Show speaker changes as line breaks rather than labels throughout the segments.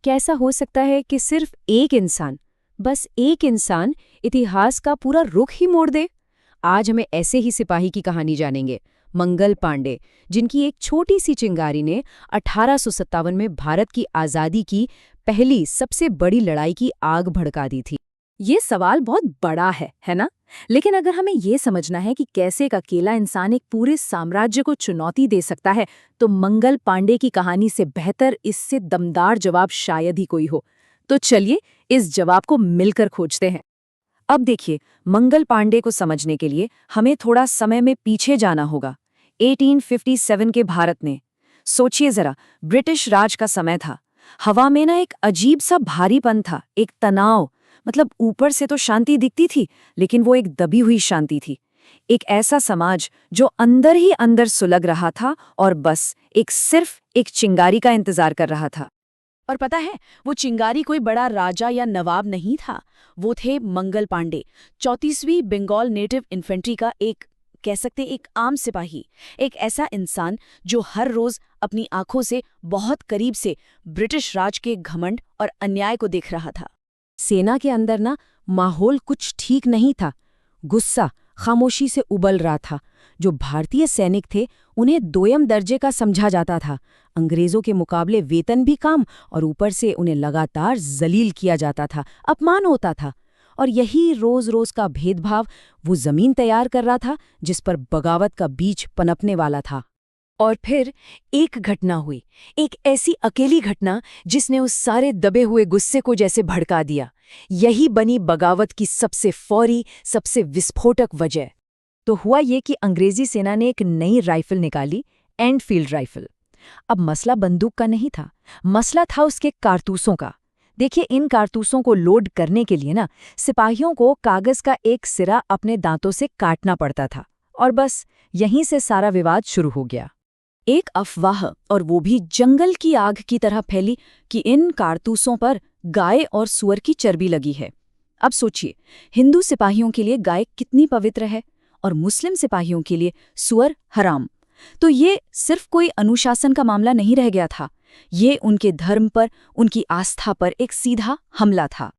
कैसा हो सकता है कि सिर्फ एक इंसान, बस एक इंसान, इतिहास का पूरा रुख ही मोड़ दे? आज हमें ऐसे ही सिपाही की कहानी जानेंगे, मंगल पांडे, जिनकी एक छोटी सी चिंगारी ने 1857 में भारत की आज़ादी की पहली सबसे बड़ी लड़ाई की आग भड़का दी थी।
ये सवाल बहुत बड़ा है ना? लेकिन अगर हमें ये समझना है कि कैसे एक अकेला इंसान एक पूरे साम्राज्य को चुनौती दे सकता है, तो मंगल पांडे की कहानी से बेहतर इससे दमदार जवाब शायद ही कोई हो। तो चलिए इस जवाब को मिलकर खोजते हैं। अब देखिए, मंगल पांडे को समझने के लिए हमें थोड़ा समय में पीछे जाना होगा। 1857 के भारत में सोचिए जरा, ब्रिटिश राज का समय था। हवा में ना एक अजीब सा भारीपन था, एक तनाव। मतलब ऊपर से तो शांति दिखती थी, लेकिन वो एक दबी हुई शांति थी। एक ऐसा समाज जो अंदर ही अंदर सुलग रहा था और बस सिर्फ एक चिंगारी का इंतजार कर रहा था।
और पता है, वो चिंगारी कोई बड़ा राजा या नवाब नहीं था। वो थे मंगल पांडे, 34वीं बंगाल नेटिव इन्फेंट्री का कह सकते एक आम सिपाही। एक ऐसा इंसान जो हर रोज अपनी आंखों से बहुत करीब से ब्रिटिश राज के घमंड और अन्याय को देख रहा था।
सेना के अंदर ना माहौल कुछ ठीक नहीं था। गुस्सा खामोशी से उबल रहा था। जो भारतीय सैनिक थे उन्हें दोयम दर्जे का समझा जाता था। अंग्रेजों के मुकाबले वेतन भी कम और ऊपर से उन्हें लगातार जलील किया जाता था, अपमान होता था। और यही रोज रोज का भेदभाव वो जमीन तैयार कर रहा था जिस पर बगावत का बीज पनपने वाला था।
और फिर एक घटना हुई, एक ऐसी अकेली घटना जिसने उस सारे दबे हुए गुस्से को जैसे भड़का दिया। यही बनी बगावत की सबसे फौरी, सबसे विस्फोटक वजह। तो हुआ ये कि अंग्रेजी सेना ने एक नई राइफल निकाली, एनफील्ड राइफल। अब मसला बंदूक का नहीं था, मसला था उसके कारतूसों का। देखिए, इन कारतूसों को लोड करने के लिए ना सिपाहियों को कागज का एक सिरा अपने दांतों से काटना पड़ता था। और बस यहीं से सारा विवाद शुरू हो गया। एक अफवाह, और वो भी जंगल की आग की तरह फैली, कि इन कारतूसों पर गाय और सुअर की चर्बी लगी है। अब सोचिए, हिंदू सिपाहियों के लिए गाय कितनी पवित्र है और मुस्लिम सिपाहियों के लिए सुअर हराम। तो ये सिर्फ कोई अनुशासन का मामला नहीं रह गया था, ये उनके धर्म पर, उनकी आस्था पर एक सीधा हमला था।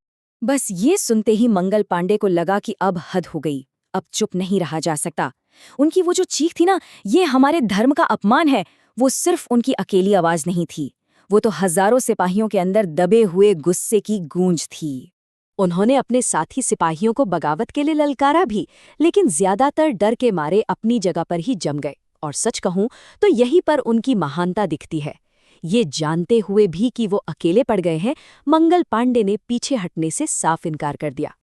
बस ये सुनते ही मंगल पांडे को लगा कि अब हद हो गई, अब चुप नहीं रहा जा सकता। उनकी वो जो चीख थी ना, ये हमारे धर्म का अपमान है, वो सिर्फ उनकी अकेली आवाज नहीं थी, वो तो हजारों सिपाहियों के अंदर दबे हुए गुस्से की गूंज थी। उन्होंने अपने साथी सिपाहियों को बगावत के लिए ललकारा भी, लेकिन ज्यादातर डर के मारे अपनी जगह पर ही जम गए। और सच कहूं तो यहीं पर उनकी महानता दिखती है। ये जानते हुए भी कि वो अकेले पड़ गए हैं, मंगल पांडे ने पीछे हटने से साफ इनकार कर दिया।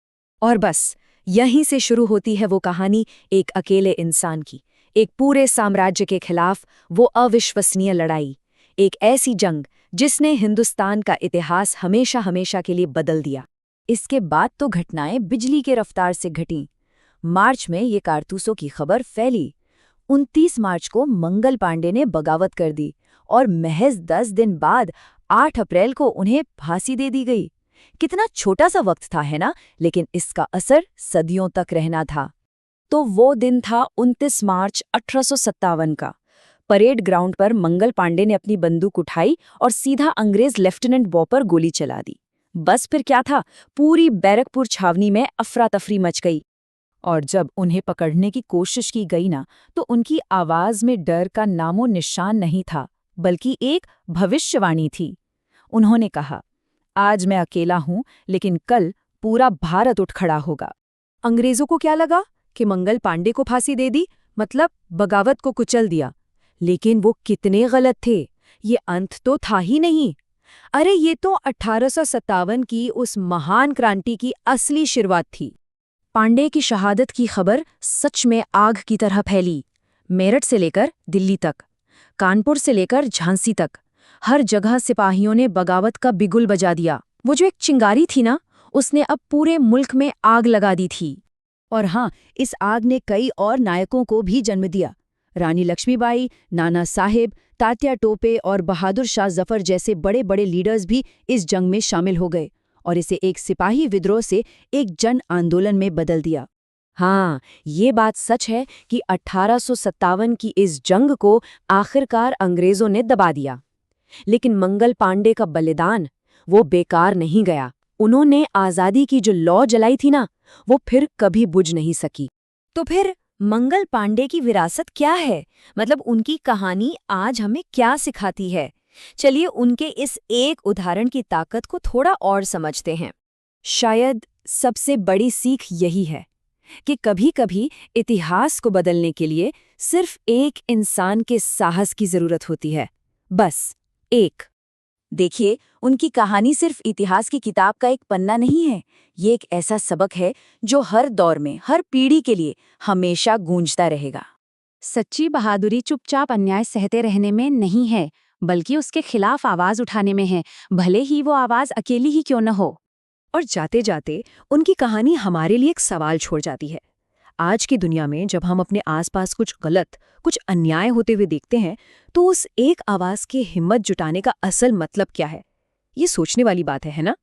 और बस यहीं से शुरू होती है वो कहानी, एक अकेले इंसान की, एक पूरे साम्राज्य के खिलाफ वो अविश्वसनीय लड़ाई, एक ऐसी जंग जिसने हिंदुस्तान का इतिहास हमेशा हमेशा के लिए बदल दिया। इसके बाद तो घटनाएं बिजली के रफ्तार से घटीं। मार्च में ये कारतूसों की खबर फैली। 29 मार्च को मंगल पांडे ने बगावत कर दी और महज 10 दिन बाद 8 अप्रैल को उन्हें फांसी दे दी गई। कितना छोटा सा वक्त था, है ना? लेकिन इसका असर सदियों तक रहना था। तो वो दिन था 29 मार्च 1857 का। परेड ग्राउंड पर मंगल पांडे ने अपनी बंदूक उठाई और सीधा अंग्रेज लेफ्टिनेंट बॉ पर गोली चला दी। बस फिर क्या था, पूरी बैरकपुर छावनी में अफरा तफरी मच गई। और जब उन्हें पकड़ने की कोशिश की गई ना, तो उनकी आवाज में डर का नामो निशान नहीं था, बल्कि एक भविष्यवाणी थी। उन्होंने कहा, आज मैं अकेला हूं, लेकिन कल पूरा भारत उठ खड़ा होगा। अंग्रेजों को क्या लगा कि मंगल पांडे को फांसी दे दी, मतलब बगावत को कुचल दिया। लेकिन वो कितने गलत थे, ये अंत तो था ही नहीं। अरे ये तो 1857 की उस महान क्रांति की असली शुरुआत थी। पांडे की शहादत की खबर सच में आग की तरह फैली। मेरठ से लेकर दिल्ली तक, कानपुर से लेकर झांसी तक, हर जगह सिपाहियों ने बगावत का बिगुल बजा दिया। वो जो एक चिंगारी थी ना, उसने अब पूरे मुल्क में आग लगा दी थी। और हाँ, इस आग ने कई और नायकों को भी जन्म दिया। रानी लक्ष्मीबाई, नाना साहेब, तात्या टोपे और बहादुर शाह जफर जैसे बड़े बड़े लीडर्स भी इस जंग में शामिल हो गए और इसे एक सिपाही विद्रोह से एक जन आंदोलन में बदल दिया। हाँ, ये बात सच है कि 1857 की इस जंग को आखिरकार अंग्रेजों ने दबा दिया। लेकिन मंगल पांडे का बलिदान, वो बेकार नहीं गया। उन्होंने आज़ादी की जो लौ जलाई थी ना, वो फिर कभी बुझ नहीं सकी।
तो फिर मंगल पांडे की विरासत क्या है? मतलब उनकी कहानी आज हमें क्या सिखाती है? चलिए उनके इस एक उदाहरण की ताकत को थोड़ा और समझते हैं।
शायद सबसे बड़ी सीख यही है कि कभी-कभी इतिहास को बदलने के लिए सिर्फ एक इंसान के साहस की जरूरत होती है, बस एक। देखिए, उनकी कहानी सिर्फ इतिहास की किताब का एक पन्ना नहीं है, ये एक ऐसा सबक है जो हर दौर में, हर पीढ़ी के लिए हमेशा गूंजता रहेगा।
सच्ची बहादुरी चुपचाप अन्याय सहते रहने में नहीं है, बल्कि उसके खिलाफ आवाज उठाने में है, भले ही वो आवाज अकेली ही क्यों न हो।
और जाते जाते उनकी कहानी हमारे लिए एक सवाल छोड़ जाती है। आज की दुनिया में जब हम अपने आसपास कुछ गलत, कुछ अन्याय होते हुए देखते हैं, तो उस एक आवाज की हिम्मत जुटाने का असल मतलब क्या है? ये सोचने वाली बात है ना?